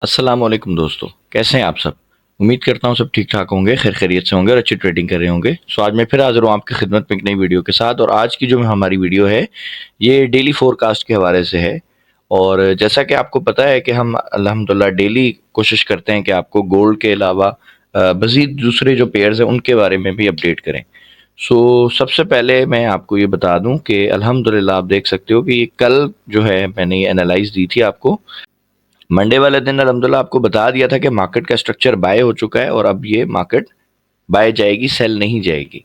अस्सलाम वालेकुम दोस्तों, कैसे हैं आप सब। उम्मीद करता हूँ सब ठीक ठाक होंगे, खैर खैरियत से होंगे और अच्छी ट्रेडिंग कर रहे होंगे। सो आज मैं फिर हाजिर हूँ आपकी खिदमत में एक नई वीडियो के साथ। और आज की जो हमारी वीडियो है ये डेली फोरकास्ट के हवाले से है। और जैसा कि आपको पता है कि हम अल्हम्दुलिल्लाह डेली कोशिश करते हैं कि आपको गोल्ड के अलावा मज़ीद दूसरे जो पेयर्स हैं उनके बारे में भी अपडेट करें। सबसे पहले मैं आपको ये बता दूं कि अल्हम्दुलिल्लाह आप देख सकते हो कि ये कल जो है मैंने ये एनालाइज दी थी आपको। मंडे वाले दिन अल्हम्दुलिल्लाह आपको बता दिया था कि मार्केट का स्ट्रक्चर बाय हो चुका है और अब ये मार्केट बाय जाएगी, सेल नहीं जाएगी।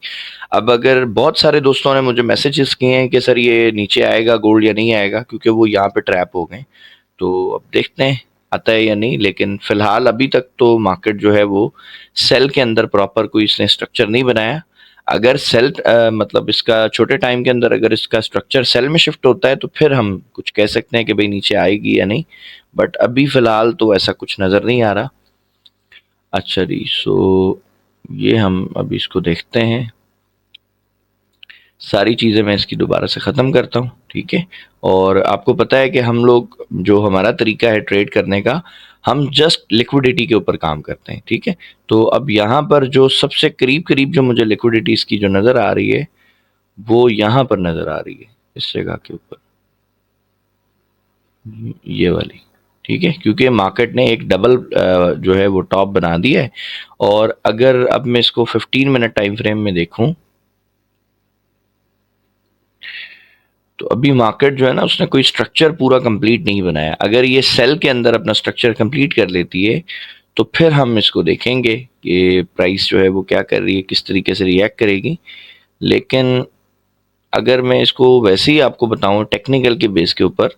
अब अगर बहुत सारे दोस्तों ने मुझे मैसेजेस किए हैं कि सर ये नीचे आएगा गोल्ड या नहीं आएगा, क्योंकि वो यहाँ पे ट्रैप हो गए। तो अब देखते हैं आता है या नहीं, लेकिन फिलहाल अभी तक तो मार्केट जो है वो सेल के अंदर प्रॉपर कोई इसने स्ट्रक्चर नहीं बनाया। अगर सेल मतलब इसका छोटे टाइम के अंदर अगर इसका स्ट्रक्चर सेल में शिफ्ट होता है तो फिर हम कुछ कह सकते हैं कि भाई नीचे आएगी या नहीं। बट अभी फिलहाल तो ऐसा कुछ नज़र नहीं आ रहा। अच्छा जी, ये हम अभी इसको देखते हैं। सारी चीज़ें मैं इसकी दोबारा से ख़त्म करता हूँ, ठीक है। और आपको पता है कि हम लोग जो हमारा तरीका है ट्रेड करने का, हम जस्ट लिक्विडिटी के ऊपर काम करते हैं, ठीक है। तो अब यहाँ पर जो सबसे करीब करीब जो मुझे लिक्विडिटी इसकी जो नज़र आ रही है वो यहाँ पर नज़र आ रही है, इस जगह के ऊपर, ये वाली, ठीक है। क्योंकि मार्केट ने एक डबल जो है वो टॉप बना दिया है। और अगर अब मैं इसको 15 मिनट टाइम फ्रेम में देखूं तो अभी मार्केट जो है ना उसने कोई स्ट्रक्चर पूरा कंप्लीट नहीं बनाया। अगर ये सेल के अंदर अपना स्ट्रक्चर कंप्लीट कर लेती है तो फिर हम इसको देखेंगे कि प्राइस जो है वो क्या कर रही है, किस तरीके से रिएक्ट करेगी। लेकिन अगर मैं इसको वैसे ही आपको बताऊं टेक्निकल के बेस के ऊपर,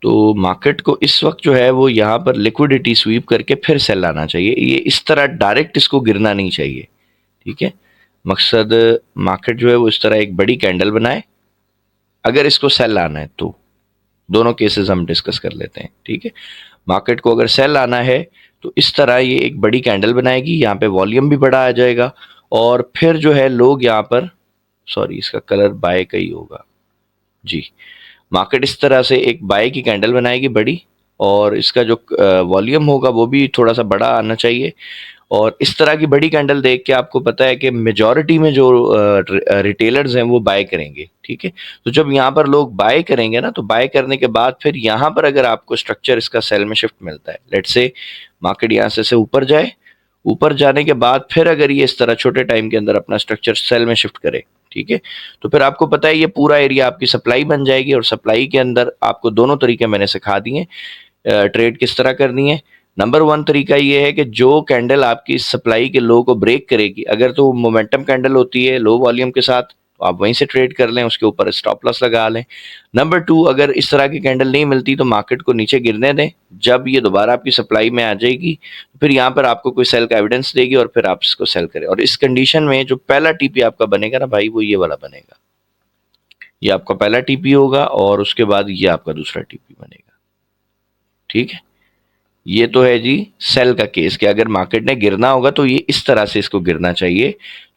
तो मार्केट को इस वक्त जो है वो यहाँ पर लिक्विडिटी स्वीप करके फिर सेल आना चाहिए। ये इस तरह डायरेक्ट इसको गिरना नहीं चाहिए, ठीक है। मकसद मार्केट जो है वो इस तरह एक बड़ी कैंडल बनाए, अगर इसको सेल आना है तो दोनों केसेस हम डिस्कस कर लेते हैं, ठीक है। मार्केट को अगर सेल आना है तो इस तरह ये एक बड़ी कैंडल बनाएगी, यहाँ पे वॉल्यूम भी बड़ा आ जाएगा। और फिर जो है लोग यहाँ पर, सॉरी इसका कलर बाय का ही होगा जी, मार्केट इस तरह से एक बाय की कैंडल बनाएगी बड़ी, और इसका जो वॉल्यूम होगा वो भी थोड़ा सा बड़ा आना चाहिए। और इस तरह की बड़ी कैंडल देख के आपको पता है कि मेजॉरिटी में जो रिटेलर्स हैं वो बाय करेंगे, ठीक है। तो जब यहाँ पर लोग बाय करेंगे ना, तो बाय करने के बाद फिर यहाँ पर अगर आपको स्ट्रक्चर इसका सेल में शिफ्ट मिलता है, लेट्स से मार्केट यहाँ से ऊपर जाए, ऊपर जाने के बाद फिर अगर ये इस तरह छोटे टाइम के अंदर अपना स्ट्रक्चर सेल में शिफ्ट करे, ठीक है, तो फिर आपको पता है ये पूरा एरिया आपकी सप्लाई बन जाएगी। और सप्लाई के अंदर आपको दोनों तरीके मैंने सिखा दिए ट्रेड किस तरह करनी है। नंबर वन तरीका ये है कि जो कैंडल आपकी सप्लाई के लो को ब्रेक करेगी, अगर तो मोमेंटम कैंडल होती है लो वॉल्यूम के साथ, तो आप वहीं से ट्रेड कर लें, उसके ऊपर स्टॉप लॉस लगा लें। नंबर टू, अगर इस तरह की कैंडल नहीं मिलती तो मार्केट को नीचे गिरने दें। जब ये दोबारा आपकी सप्लाई में आ जाएगी फिर यहाँ पर आपको कोई सेल का एविडेंस देगी और फिर आप इसको सेल करें। और इस कंडीशन में जो पहला टीपी आपका बनेगा ना भाई, वो ये वाला बनेगा। ये आपका पहला टीपी होगा और उसके बाद ये आपका दूसरा टीपी बनेगा, ठीक है। ये तो है जी सेल का केस कि अगर मार्केट ने गिरना होगा तो ये इस तरह से इसको गिरना चाहिए,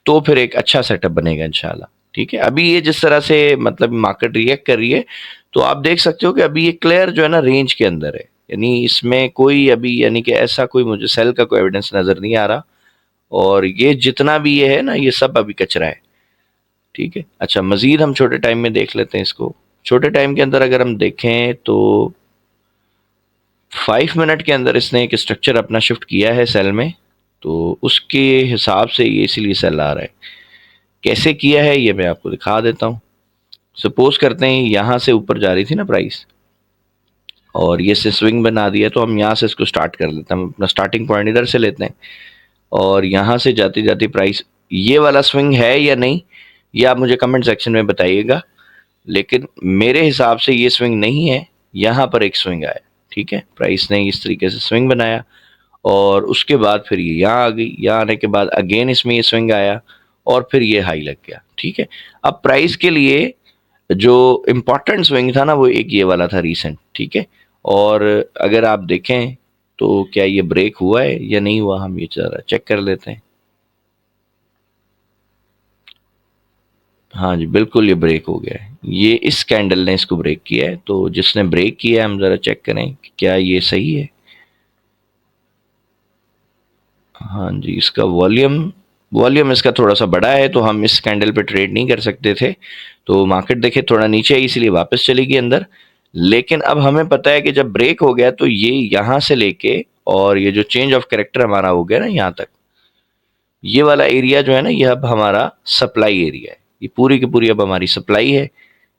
तो फिर एक अच्छा सेटअप बनेगा इंशाल्लाह, ठीक है। अभी ये जिस तरह से मतलब मार्केट रिएक्ट कर रही है, तो आप देख सकते हो कि अभी ये क्लियर जो है ना रेंज के अंदर है, यानी इसमें कोई अभी यानी कि ऐसा कोई मुझे सेल का कोई एविडेंस नजर नहीं आ रहा। और ये जितना भी ये है ना ये सब अभी कचरा है, ठीक है। अच्छा, मजीद हम छोटे टाइम में देख लेते हैं इसको। छोटे टाइम के अंदर अगर हम देखें तो 5 मिनट के अंदर इसने एक स्ट्रक्चर अपना शिफ्ट किया है सेल में, तो उसके हिसाब से ये इसीलिए सेल आ रहा है। कैसे किया है ये मैं आपको दिखा देता हूँ। सपोज करते हैं यहाँ से ऊपर जा रही थी ना प्राइस, और ये से स्विंग बना दिया, तो हम यहाँ से इसको स्टार्ट कर लेते हैं। हम अपना स्टार्टिंग पॉइंट इधर से लेते हैं और यहाँ से जाती जाती प्राइस ये वाला स्विंग है या नहीं, ये आप मुझे कमेंट सेक्शन में बताइएगा। लेकिन मेरे हिसाब से ये स्विंग नहीं है, यहाँ पर एक स्विंग आया, ठीक है। प्राइस ने इस तरीके से स्विंग बनाया और उसके बाद फिर ये यहाँ आ गई, यहाँ आने के बाद अगेन इसमें ये स्विंग आया और फिर ये हाई लग गया, ठीक है। अब प्राइस के लिए जो इम्पोर्टेंट स्विंग था ना वो एक ये वाला था रीसेंट, ठीक है। और अगर आप देखें तो क्या ये ब्रेक हुआ है या नहीं हुआ, हम ये जरा चेक कर लेते हैं। हाँ जी, बिल्कुल ये ब्रेक हो गया है। ये इस कैंडल ने इसको ब्रेक किया है, तो जिसने ब्रेक किया है हम ज़रा चेक करें कि क्या ये सही है। हाँ जी, इसका वॉल्यूम वॉल्यूम इसका थोड़ा-सा बड़ा है, तो हम इस कैंडल पे ट्रेड नहीं कर सकते थे। तो मार्केट देखिए थोड़ा नीचे आई, इसलिए वापस चली गई अंदर। लेकिन अब हमें पता है कि जब ब्रेक हो गया तो ये यहाँ से लेके और ये जो चेंज ऑफ कैरेक्टर हमारा हो गया ना यहाँ तक, ये वाला एरिया जो है ना, ये अब हमारा सप्लाई एरिया है। ये पूरी की पूरी अब हमारी सप्लाई है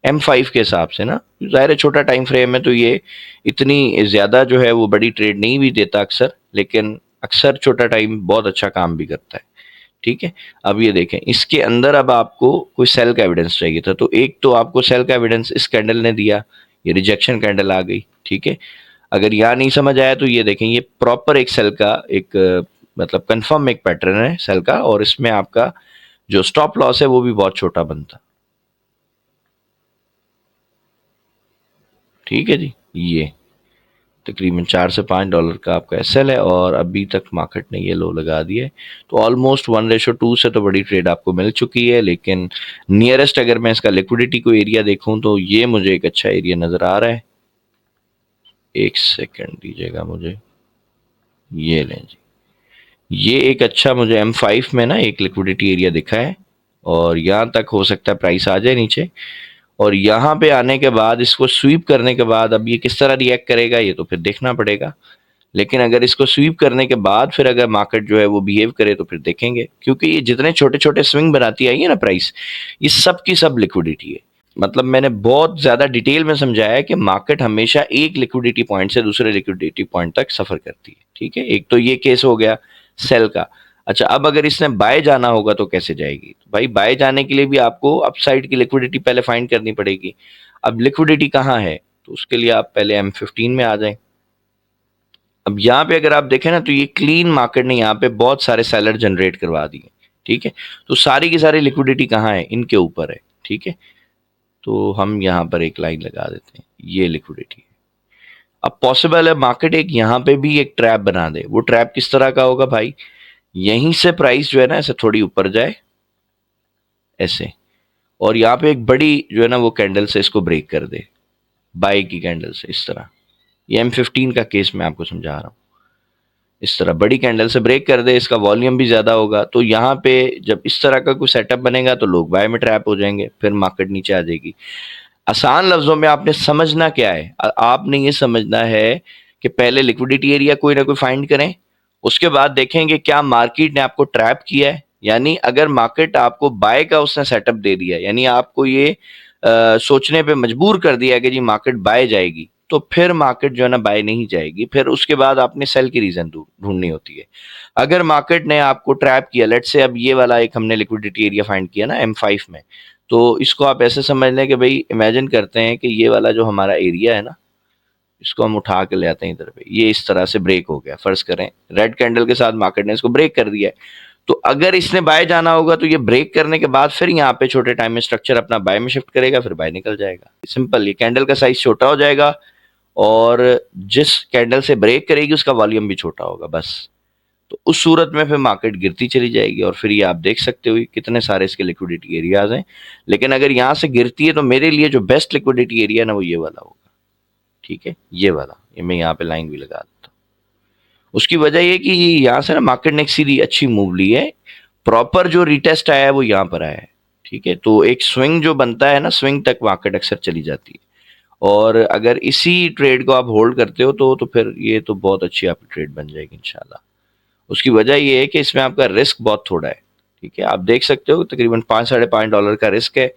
M5 के हिसाब से ना। ज़ाहिर है छोटा टाइम फ्रेम है, तो ये इतनी ज़्यादा जो है वो बड़ी ट्रेड नहीं भी देता अक्सर, लेकिन अक्सर छोटा टाइम बहुत अच्छा काम भी करता है। ठीक है, अब ये देखें, इसके अंदर अब आपको कोई सेल का एविडेंस चाहिए था, तो एक तो आपको सेल का एविडेंस इस कैंडल ने दिया, ये रिजेक्शन कैंडल आ गई। ठीक है, अगर यहाँ नहीं समझ आया तो ये देखें, ये प्रॉपर एक सेल का एक मतलब कंफर्म एक पैटर्न है सेल का, और इसमें आपका जो स्टॉप लॉस है वो भी बहुत छोटा बनता। ठीक है जी, ये तकरीबन $4 से $5 का आपका एसएल है, और अभी तक मार्केट ने ये लो लगा दिया है। तो ऑलमोस्ट 1:2 से तो बड़ी ट्रेड आपको मिल चुकी है, लेकिन नियरेस्ट अगर मैं इसका लिक्विडिटी को एरिया देखूं तो ये मुझे एक अच्छा एरिया नज़र आ रहा है। एक सेकंड दीजिएगा मुझे, ये लें जी, ये एक अच्छा मुझे M5 में ना एक लिक्विडिटी एरिया दिखा है, और यहाँ तक हो सकता है प्राइस आ जाए नीचे, और यहाँ पे आने के बाद इसको स्वीप करने के बाद अब ये किस तरह रिएक्ट करेगा ये तो फिर देखना पड़ेगा। लेकिन अगर इसको स्वीप करने के बाद फिर अगर मार्केट जो है वो बिहेव करे तो फिर देखेंगे, क्योंकि ये जितने छोटे छोटे स्विंग बनाती आई है ना प्राइस, ये सब की सब लिक्विडिटी है। मतलब मैंने बहुत ज्यादा डिटेल में समझाया है कि मार्केट हमेशा एक लिक्विडिटी पॉइंट से दूसरे लिक्विडिटी पॉइंट तक सफर करती है। ठीक है, एक तो ये केस हो गया सेल का। अच्छा, अब अगर इसने बाय जाना होगा तो कैसे जाएगी? तो भाई बाय जाने के लिए भी आपको अपसाइड की लिक्विडिटी पहले फाइंड करनी पड़ेगी। अब लिक्विडिटी कहाँ है? तो उसके लिए आप पहले M15 में आ जाएं। अब यहाँ पे अगर आप देखें ना, तो ये क्लीन मार्केट ने यहाँ पे बहुत सारे सेलर जनरेट करवा दिए। ठीक है, तो सारी की सारी लिक्विडिटी कहाँ है? इनके ऊपर है। ठीक है, तो हम यहाँ पर एक लाइन लगा देते हैं, ये लिक्विडिटी है। अब पॉसिबल है मार्केट एक यहाँ पे भी एक ट्रैप बना दे। वो ट्रैप किस तरह का होगा भाई? यहीं से प्राइस जो है ना ऐसे थोड़ी ऊपर जाए ऐसे, और यहाँ पे एक बड़ी जो है ना वो कैंडल से इसको ब्रेक कर दे, बाई की कैंडल से इस तरह। ये M15 का केस मैं आपको समझा रहा हूँ। इस तरह बड़ी कैंडल से ब्रेक कर दे, इसका वॉल्यूम भी ज़्यादा होगा, तो यहाँ पे जब इस तरह का कोई सेटअप बनेगा तो लोग बाय में ट्रैप हो जाएंगे, फिर मार्केट नीचे आ जाएगी। आसान लफ्जों में आपने समझना क्या है? आपने ये समझना है कि पहले लिक्विडिटी एरिया कोई ना कोई फाइंड करें, उसके बाद देखेंगे क्या मार्केट ने आपको ट्रैप किया है। यानी अगर मार्केट आपको बाय का उसने सेटअप दे दिया, यानी आपको ये सोचने पे मजबूर कर दिया कि जी मार्केट बाय जाएगी, तो फिर मार्केट जो है ना बाय नहीं जाएगी, फिर उसके बाद आपने सेल की रीजन ढूंढनी होती है। अगर मार्केट ने आपको ट्रैप किया, लेट से अब ये वाला एक हमने लिक्विडिटी एरिया फाइंड किया ना M5 में, तो इसको आप ऐसे समझ लें कि भाई इमेजिन करते हैं कि ये वाला जो हमारा एरिया है ना, इसको हम उठा के ले आते हैं इधर पे, ये इस तरह से ब्रेक हो गया, फर्ज करें रेड कैंडल के साथ मार्केट ने इसको ब्रेक कर दिया है। तो अगर इसने बाय जाना होगा तो ये ब्रेक करने के बाद फिर यहाँ पे छोटे टाइम में स्ट्रक्चर अपना बाय में शिफ्ट करेगा, फिर बाय निकल जाएगा। सिंपल, ये कैंडल का साइज छोटा हो जाएगा, और जिस कैंडल से ब्रेक करेगी उसका वॉल्यूम भी छोटा होगा बस। तो उस सूरत में फिर मार्केट गिरती चली जाएगी, और फिर ये आप देख सकते हो कितने सारे इसके लिक्विडिटी एरियाज हैं। लेकिन अगर यहाँ से गिरती है तो मेरे लिए जो बेस्ट लिक्विडिटी एरिया है ना वो ये वाला होगा। ठीक है, ये वाला, ये मैं यहाँ पे लाइन भी लगा देता हूँ। उसकी वजह ये कि यहाँ से ना मार्केट ने एक सीधी अच्छी मूव ली है, प्रॉपर जो रिटेस्ट आया है वो यहाँ पर आया है। ठीक है, तो एक स्विंग जो बनता है ना, स्विंग तक मार्केट अक्सर चली जाती है, और अगर इसी ट्रेड को आप होल्ड करते हो तो फिर ये तो बहुत अच्छी आपकी ट्रेड बन जाएगी इंशाल्लाह। उसकी वजह ये है कि इसमें आपका रिस्क बहुत थोड़ा है। ठीक है, आप देख सकते हो तकरीबन $5-5.5 का रिस्क है,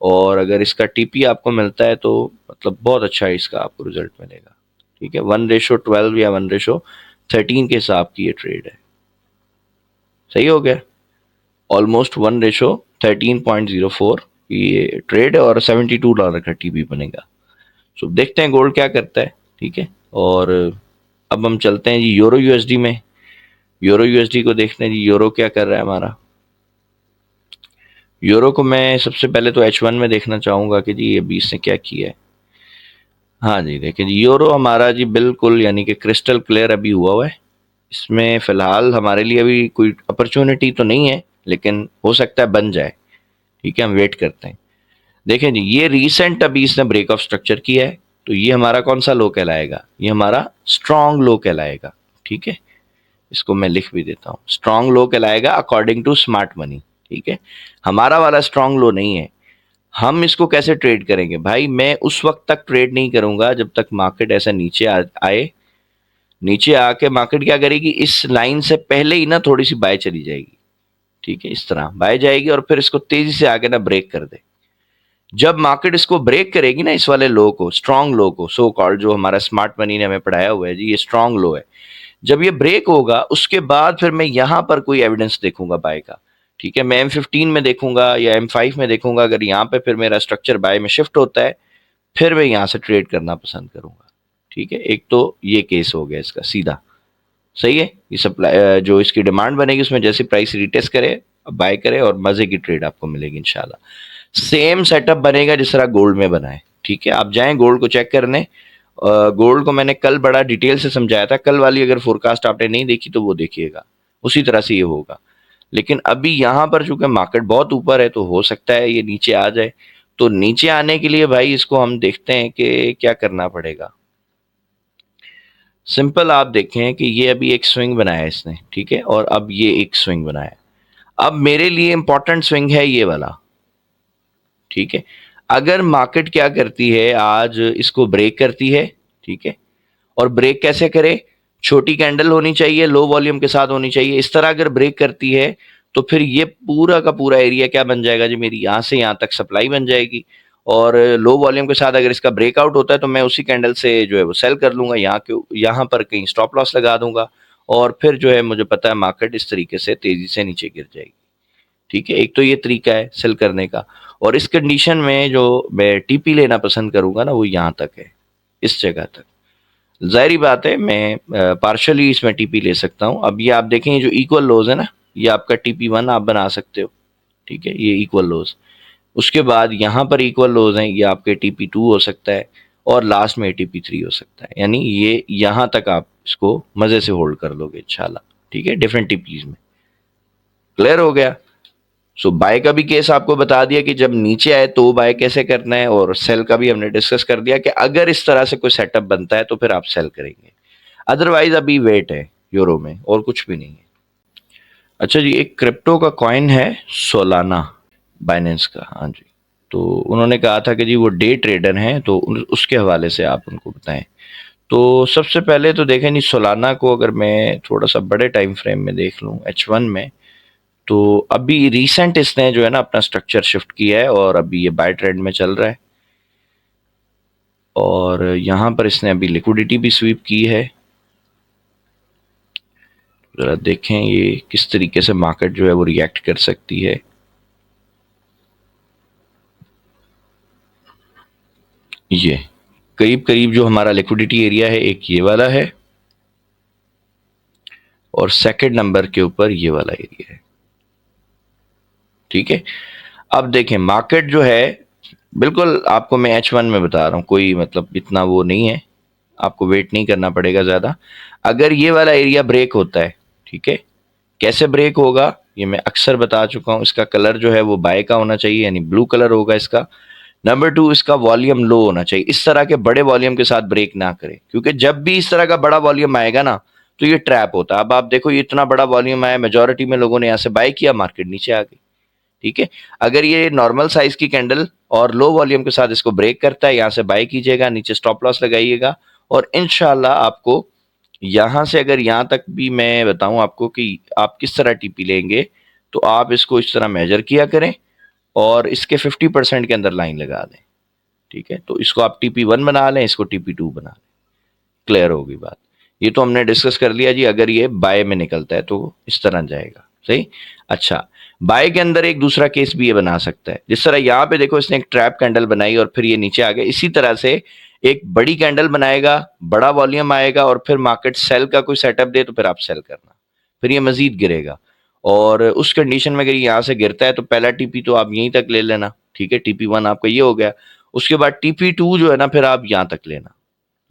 और अगर इसका टीपी आपको मिलता है तो मतलब बहुत अच्छा इसका आपको रिजल्ट मिलेगा। ठीक है, 1:12 या 1:13 के हिसाब की ये ट्रेड है। सही हो गया, ऑलमोस्ट 1:13.04 ये ट्रेड है, और $72 का टीपी बनेगा। सो देखते हैं गोल्ड क्या करता है। ठीक है, और अब हम चलते हैं जी यूरो यूएसडी में। यूरो यूएसडी को देखते हैं जी, यूरो क्या कर रहा है हमारा। यूरो को मैं सबसे पहले तो H1 में देखना चाहूँगा कि जी ये 20 ने क्या किया है। हाँ जी, देखिए जी यूरो हमारा जी बिल्कुल यानी कि क्रिस्टल क्लियर अभी हुआ है। इसमें फ़िलहाल हमारे लिए अभी कोई अपॉर्चुनिटी तो नहीं है, लेकिन हो सकता है बन जाए। ठीक है, हम वेट करते हैं। देखें जी, ये रिसेंट अभी इसने ब्रेक ऑफ स्ट्रक्चर किया है, तो ये हमारा कौन सा लो कहलाएगा, ये हमारा स्ट्रॉन्ग लो कहलाएगा। ठीक है, इसको मैं लिख भी देता हूँ, स्ट्रॉन्ग लो कहलाएगा अकॉर्डिंग टू स्मार्ट मनी। ठीक है, हमारा वाला स्ट्रॉन्ग लो नहीं है। हम इसको कैसे ट्रेड करेंगे भाई, मैं उस वक्त तक ट्रेड नहीं करूंगा जब तक मार्केट ऐसा नीचे आए। नीचे आके मार्केट क्या करेगी, इस लाइन से पहले ही ना थोड़ी सी बाय चली जाएगी। ठीक है, इस तरह बाय जाएगी और फिर इसको तेजी से आके ना ब्रेक कर दे। जब मार्केट इसको ब्रेक करेगी ना, इस वाले लो को, स्ट्रॉन्ग लो को, सो कॉल्ड, जो हमारा स्मार्ट मनी ने हमें पढ़ाया हुआ है जी, ये स्ट्रॉन्ग लो है। जब ये ब्रेक होगा उसके बाद फिर मैं यहां पर कोई एविडेंस देखूंगा बाय का। ठीक है, मैं M15 में देखूंगा या M5 में देखूंगा, अगर यहाँ पे फिर मेरा स्ट्रक्चर बाय में शिफ्ट होता है, फिर मैं यहाँ से ट्रेड करना पसंद करूंगा। ठीक है, एक तो ये केस हो गया इसका सीधा, सही है। ये सप्लाई जो इसकी डिमांड बनेगी उसमें जैसे प्राइस रिटेस्ट करे, बाय करे, और मजे की ट्रेड आपको मिलेगी इंशाल्लाह। सेम सेटअप बनेगा जिस तरह गोल्ड में बना है। ठीक है, आप जाएं गोल्ड को चेक करने। गोल्ड को मैंने कल बड़ा डिटेल से समझाया था, कल वाली अगर फोरकास्ट आपने नहीं देखी तो वो देखिएगा, उसी तरह से ये होगा। लेकिन अभी यहाँ पर चूंकि मार्केट बहुत ऊपर है तो हो सकता है ये नीचे आ जाए। तो नीचे आने के लिए भाई इसको हम देखते हैं कि क्या करना पड़ेगा। सिंपल आप देखें कि ये अभी एक स्विंग बनाया है इसने, ठीक है, और अब ये एक स्विंग बनाया। अब मेरे लिए इंपॉर्टेंट स्विंग है ये वाला। ठीक है, अगर मार्केट क्या करती है, आज इसको ब्रेक करती है, ठीक है, और ब्रेक कैसे करे, छोटी कैंडल होनी चाहिए, लो वॉल्यूम के साथ होनी चाहिए। इस तरह अगर ब्रेक करती है तो फिर ये पूरा का पूरा एरिया क्या बन जाएगा जी, मेरी यहाँ से यहाँ तक सप्लाई बन जाएगी। और लो वॉल्यूम के साथ अगर इसका ब्रेकआउट होता है तो मैं उसी कैंडल से जो है वो सेल कर लूंगा, यहाँ पर कहीं स्टॉप लॉस लगा दूंगा, और फिर जो है मुझे पता है मार्केट इस तरीके से तेजी से नीचे गिर जाएगी। ठीक है, एक तो ये तरीका है सेल करने का। और इस कंडीशन में जो मैं टीपी लेना पसंद करूंगा ना, वो यहाँ तक है, इस जगह तक। जाहिर बात है मैं पार्शली इसमें टीपी ले सकता हूँ। अब ये आप देखें, ये जो इक्वल लोज है ना, ये आपका TP1 आप बना सकते हो। ठीक है, ये इक्वल लोज, उसके बाद यहाँ पर इक्वल लोज हैं, ये आपके TP2 हो सकता है, और लास्ट में TP3 हो सकता है। यानी ये यहाँ तक आप इसको मजे से होल्ड कर लोगे इंशाल्लाह। ठीक है, डिफरेंट टीपीज में। क्लियर हो गया। सो बाय का भी केस आपको बता दिया कि जब नीचे आए तो बाय कैसे करना है, और सेल का भी हमने डिस्कस कर दिया कि अगर इस तरह से कोई सेटअप बनता है तो फिर आप सेल करेंगे। अदरवाइज अभी वेट है यूरो में, और कुछ भी नहीं है। अच्छा जी, एक क्रिप्टो का कॉइन है सोलाना, बाइनेंस का, हाँ जी। तो उन्होंने कहा था कि जी वो डे ट्रेडर हैं, तो उसके हवाले से आप उनको बताएं। तो सबसे पहले तो देखें जी, सोलाना को अगर मैं थोड़ा सा बड़े टाइम फ्रेम में देख लूँ, H1 में, तो अभी रिसेंट इसने जो है ना अपना स्ट्रक्चर शिफ्ट किया है, और अभी ये बाय ट्रेंड में चल रहा है। और यहाँ पर इसने अभी लिक्विडिटी भी स्वीप की है। जरा देखें ये किस तरीके से मार्केट जो है वो रिएक्ट कर सकती है। ये करीब करीब जो हमारा लिक्विडिटी एरिया है, एक ये वाला है, और सेकंड नंबर के ऊपर ये वाला एरिया है। ठीक है, अब देखें मार्केट जो है, बिल्कुल आपको मैं H1 में बता रहा हूँ, कोई मतलब इतना वो नहीं है, आपको वेट नहीं करना पड़ेगा ज़्यादा। अगर ये वाला एरिया ब्रेक होता है, ठीक है, कैसे ब्रेक होगा ये मैं अक्सर बता चुका हूँ। इसका कलर जो है वो बाय का होना चाहिए, यानी ब्लू कलर होगा इसका। नंबर 2, इसका वॉल्यूम लो होना चाहिए, इस तरह के बड़े वॉल्यूम के साथ ब्रेक ना करे, क्योंकि जब भी इस तरह का बड़ा वॉल्यूम आएगा ना तो ये ट्रैप होता है। अब आप देखो ये इतना बड़ा वॉल्यूम आया, मेजोरिटी में लोगों ने यहाँ से बाय किया, मार्केट नीचे आ गई। ठीक है, अगर ये नॉर्मल साइज की कैंडल और लो वॉल्यूम के साथ इसको ब्रेक करता है, यहाँ से बाय कीजिएगा, नीचे स्टॉप लॉस लगाइएगा, और इंशाल्लाह आपको यहाँ से, अगर यहाँ तक भी मैं बताऊं आपको कि आप किस तरह टीपी लेंगे, तो आप इसको इस तरह मेजर किया करें और इसके 50% के अंदर लाइन लगा दें। ठीक है, तो इसको आप TP1 बना लें, इसको TP2 बना लें। क्लियर होगी बात। ये तो हमने डिस्कस कर लिया जी, अगर ये बाय में निकलता है तो इस तरह जाएगा, सही। अच्छा, बाय के अंदर एक दूसरा केस भी ये बना सकता है, जिस तरह यहाँ पे देखो इसने एक ट्रैप कैंडल बनाई और फिर ये नीचे आ गया, इसी तरह से एक बड़ी कैंडल बनाएगा, बड़ा वॉल्यूम आएगा, और फिर मार्केट सेल का कोई सेटअप दे तो फिर आप सेल करना, फिर ये मजीद गिरेगा। और उस कंडीशन में अगर यहाँ से गिरता है तो पहला TP तो आप यहीं तक ले लेना। ठीक है, TP1 आपका ये हो गया, उसके बाद TP2 जो है ना फिर आप यहाँ तक लेना।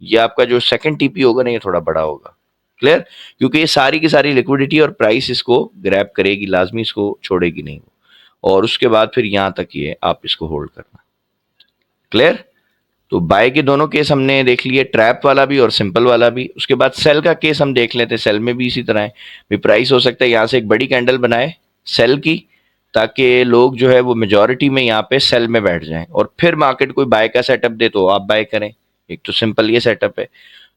ये आपका जो सेकंड TP होगा ना, ये थोड़ा बड़ा होगा। क्लियर, क्योंकि ये सारी की सारी लिक्विडिटी और प्राइस इसको ग्रैब करेगी लाजमी, इसको छोड़ेगी नहीं। और उसके बाद फिर यहाँ तक ये आप इसको होल्ड करना। क्लियर? तो बाय के दोनों केस हमने देख लिए, ट्रैप वाला भी और सिंपल वाला भी। उसके बाद सेल का केस हम देख लेते हैं। सेल में भी इसी तरह है, भी प्राइस हो सकता है यहाँ से एक बड़ी कैंडल बनाए सेल की, ताकि लोग जो है वो मेजॉरिटी में यहाँ पे सेल में बैठ जाएं और फिर मार्केट कोई बाय का सेटअप दे तो आप बाय करें। एक तो सिंपल ये सेटअप है।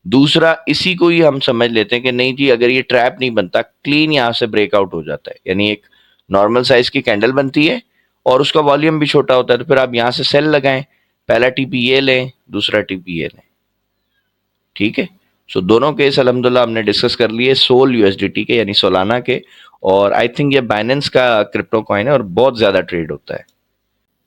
दूसरा इसी को ही हम समझ लेते हैं कि नहीं जी, अगर ये ट्रैप नहीं बनता, क्लीन यहाँ से ब्रेकआउट हो जाता है, यानी एक नॉर्मल साइज की कैंडल बनती है और उसका वॉल्यूम भी छोटा होता है, तो फिर आप यहाँ से सेल लगाएं, पहला टीपी ये लें, दूसरा टीपी ये लें। ठीक है, सो दोनों केस अल्हम्दुलिल्लाह हमने डिस्कस कर लिए, सोल यूएसडीटी के यानी सोलाना के, और आई थिंक ये बाइनेंस का क्रिप्टो कॉइन है और बहुत ज्यादा ट्रेड होता है।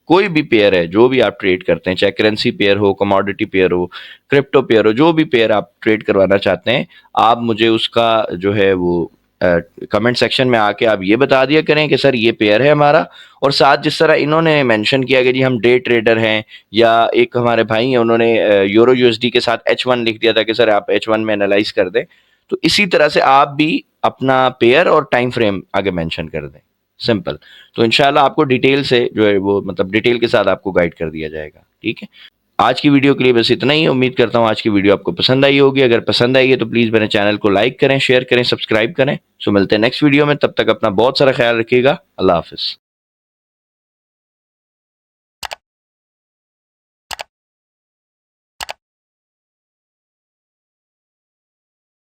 कोई भी पेयर है जो भी आप ट्रेड करते हैं, चाहे करेंसी पेयर हो, कमोडिटी पेयर हो, क्रिप्टो पेयर हो, जो भी पेयर आप ट्रेड करवाना चाहते हैं, आप मुझे उसका जो है वो कमेंट सेक्शन में आके आप ये बता दिया करें कि सर ये पेयर है हमारा। और साथ जिस तरह इन्होंने मेंशन किया कि जी हम डे ट्रेडर हैं, या एक हमारे भाई हैं उन्होंने यूरो यूएसडी के साथ H1 लिख दिया था कि सर आप H1 में एनालाइज कर दें, तो इसी तरह से आप भी अपना पेयर और टाइम फ्रेम आगे मेंशन कर दें, सिंपल। तो इंशाल्लाह आपको डिटेल से जो है वो मतलब डिटेल के साथ आपको गाइड कर दिया जाएगा। ठीक है, आज की वीडियो के लिए बस इतना ही। उम्मीद करता हूँ आज की वीडियो आपको पसंद आई होगी। अगर पसंद आई है तो प्लीज़ मेरे चैनल को लाइक करें, शेयर करें, सब्सक्राइब करें। सो मिलते हैं नेक्स्ट वीडियो में, तब तक अपना बहुत सारा ख्याल रखिएगा। अल्लाह हाफिज़।